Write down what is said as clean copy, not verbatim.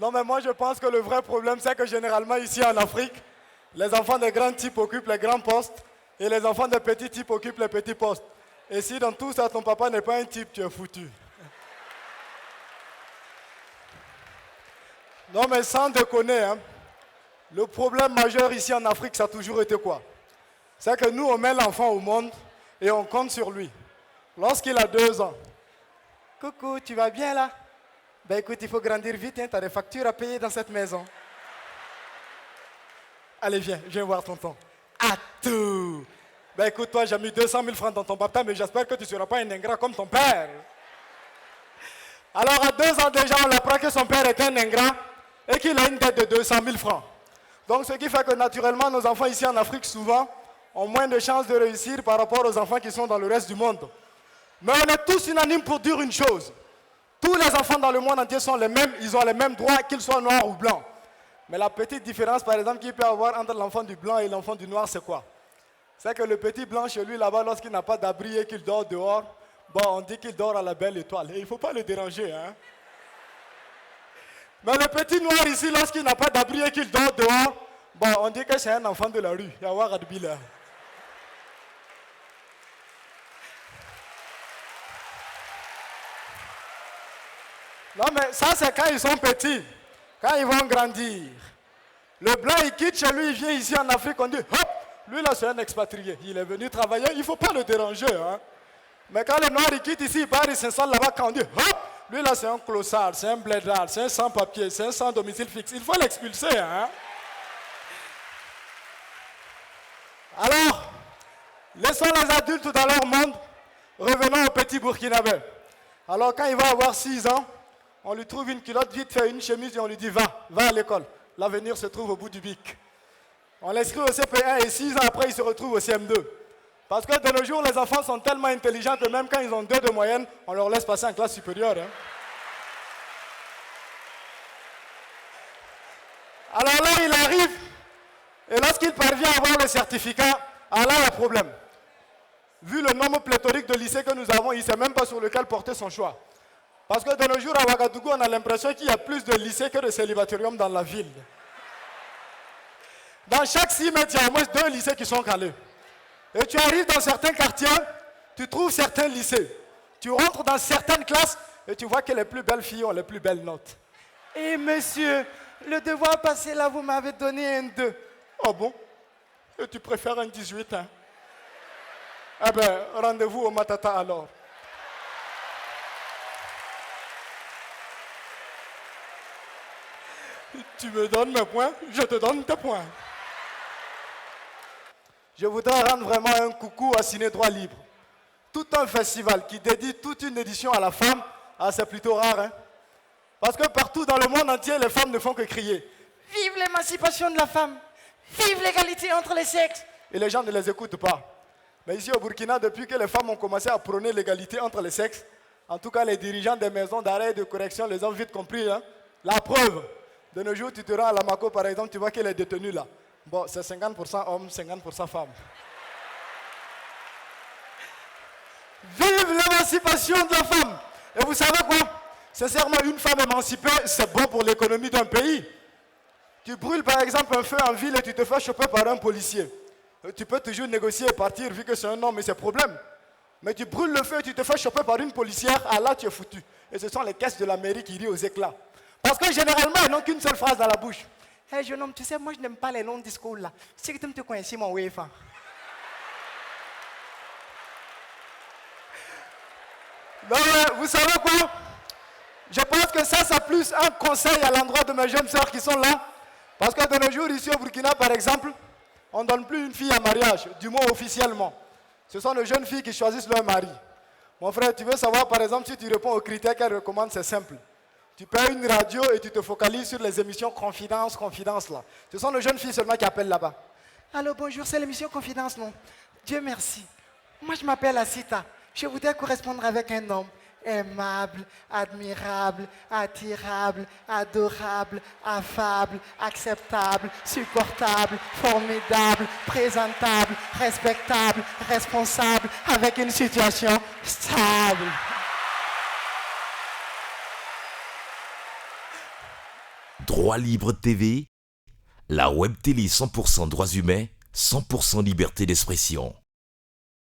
Non, mais moi, je pense que le vrai problème, c'est que généralement, ici en Afrique, les enfants de grands types occupent les grands postes et les enfants de petits types occupent les petits postes. Et si dans tout ça, ton papa n'est pas un type, tu es foutu. Non, mais sans déconner, hein, le problème majeur ici en Afrique, ça a toujours été quoi? C'est que nous, on met l'enfant au monde et on compte sur lui. Lorsqu'il a 2 ans, coucou, tu vas bien là? Ben écoute, il faut grandir vite, hein, tu as des factures à payer dans cette maison. Allez, viens voir tonton. À tout. Ben écoute, toi, j'ai mis 200 000 francs dans ton baptême, mais j'espère que tu ne seras pas un ingrat comme ton père. Alors, à 2 ans déjà, on apprend que son père est un ingrat et qu'il a une dette de 200 000 francs. Donc, ce qui fait que naturellement, nos enfants ici en Afrique, souvent, ont moins de chances de réussir par rapport aux enfants qui sont dans le reste du monde. Mais on est tous unanimes pour dire une chose. Tous les enfants dans le monde entier sont les mêmes, ils ont les mêmes droits, qu'ils soient noirs ou blancs. Mais la petite différence, par exemple, qu'il peut y avoir entre l'enfant du blanc et l'enfant du noir, c'est quoi? C'est que le petit blanc chez lui, là-bas, lorsqu'il n'a pas d'abri et qu'il dort dehors, bon, on dit qu'il dort à la belle étoile. Et il ne faut pas le déranger, hein. Mais le petit noir ici, lorsqu'il n'a pas d'abri et qu'il dort dehors, bon, on dit que c'est un enfant de la rue. Yawar Adbila. Non, mais ça, c'est quand ils sont petits, quand ils vont grandir. Le blanc, il quitte chez lui, il vient ici en Afrique, on dit, hop, lui là, c'est un expatrié. Il est venu travailler, il ne faut pas le déranger. Hein. Mais quand le noir, il quitte ici, il part, il s'installe là-bas, quand on dit, hop, lui là, c'est un clossard, c'est un blédard, c'est un sans-papier, c'est un sans domicile fixe. Il faut l'expulser. Hein. Alors, laissons les adultes dans leur monde, revenons au petit Burkinabé. Alors, quand il va avoir 6 ans, on lui trouve une culotte vite fait, une chemise et on lui dit va à l'école. L'avenir se trouve au bout du bic. On l'inscrit au CP1 et 6 ans après, il se retrouve au CM2. Parce que de nos jours, les enfants sont tellement intelligents que même quand ils ont 2 de moyenne, on leur laisse passer en classe supérieure. Hein. Alors là, il arrive, et lorsqu'il parvient à avoir le certificat, alors là, il y a problème. Vu le nombre pléthorique de lycées que nous avons, il ne sait même pas sur lequel porter son choix. Parce que de nos jours, à Ouagadougou, on a l'impression qu'il y a plus de lycées que de célibatariums dans la ville. Dans chaque 6 mètres, il y a au moins 2 lycées qui sont calés. Et tu arrives dans certains quartiers, tu trouves certains lycées. Tu rentres dans certaines classes et tu vois que les plus belles filles ont les plus belles notes. Et monsieur, le devoir passé là, vous m'avez donné un 2. Oh bon? Et tu préfères un 18, hein? Eh bien, rendez-vous au Matata alors. Tu me donnes mes points, je te donne tes points. Je voudrais rendre vraiment un coucou à Ciné Droit Libre. Tout un festival qui dédie toute une édition à la femme, c'est plutôt rare. Hein? Parce que partout dans le monde entier, les femmes ne font que crier « Vive l'émancipation de la femme! Vive l'égalité entre les sexes !» Et les gens ne les écoutent pas. Mais ici au Burkina, depuis que les femmes ont commencé à prôner l'égalité entre les sexes, en tout cas les dirigeants des maisons d'arrêt et de correction les ont vite compris. Hein? La preuve, de nos jours, tu te rends à Lamako par exemple, tu vois qu'il est détenu là. Bon, c'est 50% hommes, 50% femmes. Vive l'émancipation de la femme! Et vous savez quoi? Sincèrement, une femme émancipée, c'est bon pour l'économie d'un pays. Tu brûles par exemple un feu en ville et tu te fais choper par un policier. Tu peux toujours négocier et partir vu que c'est un homme et c'est problème. Mais tu brûles le feu et tu te fais choper par une policière, là tu es foutu. Et ce sont les caisses de la mairie qui rient aux éclats. Parce que généralement, ils n'ont qu'une seule phrase dans la bouche. Hé jeune homme, tu sais, moi je n'aime pas les longs discours là. Si tu me connais, mon UEFA. Donc, vous savez quoi? Je pense que ça, c'est plus un conseil à l'endroit de mes jeunes sœurs qui sont là. Parce que de nos jours, ici au Burkina, par exemple, on ne donne plus une fille en mariage, du moins officiellement. Ce sont les jeunes filles qui choisissent leur mari. Mon frère, tu veux savoir, par exemple, si tu réponds aux critères qu'elle recommande, c'est simple. Tu payes une radio et tu te focalises sur les émissions Confidence là. Ce sont les jeunes filles seulement qui appellent là-bas. Allô, bonjour, c'est l'émission Confidence, non? Dieu merci. Moi, je m'appelle Asita. Je voudrais correspondre avec un homme aimable, admirable, attirable, adorable, affable, acceptable, supportable, formidable, présentable, respectable, responsable, avec une situation stable. Droit Libre TV, la web télé 100% droits humains, 100% liberté d'expression.